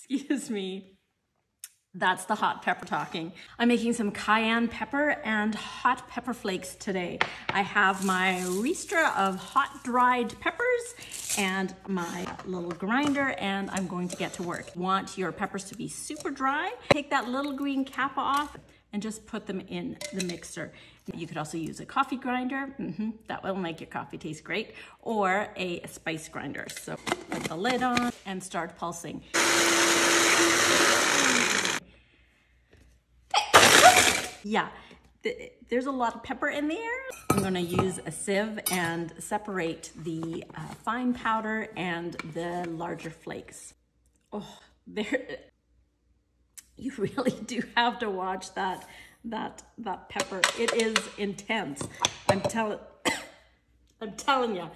Excuse me. That's the hot pepper talking. I'm making some cayenne pepper and hot pepper flakes today. I have my ristra of hot dried peppers and my little grinder, and I'm going to get to work. Want your peppers to be super dry. Take that little green cap off and just put them in the mixer. You could also use a coffee grinder. That will make your coffee taste great, or a spice grinder. So put the lid on and start pulsing. Yeah, there's a lot of pepper in there. I'm gonna use a sieve and separate the fine powder and the larger flakes. Oh, you really do have to watch that pepper. It is intense. I'm telling you.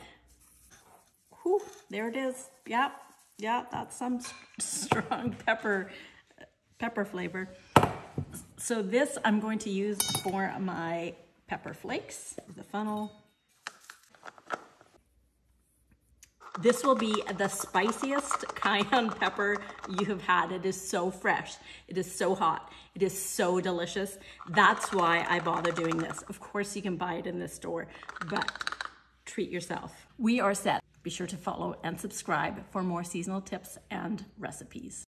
Whew, there it is. Yeah, that's some strong pepper flavor. So this I'm going to use for my pepper flakes, the funnel. This will be the spiciest cayenne pepper you have had. It is so fresh. It is so hot. It is so delicious. That's why I bother doing this. Of course, you can buy it in the store, but treat yourself. We are set. Be sure to follow and subscribe for more seasonal tips and recipes.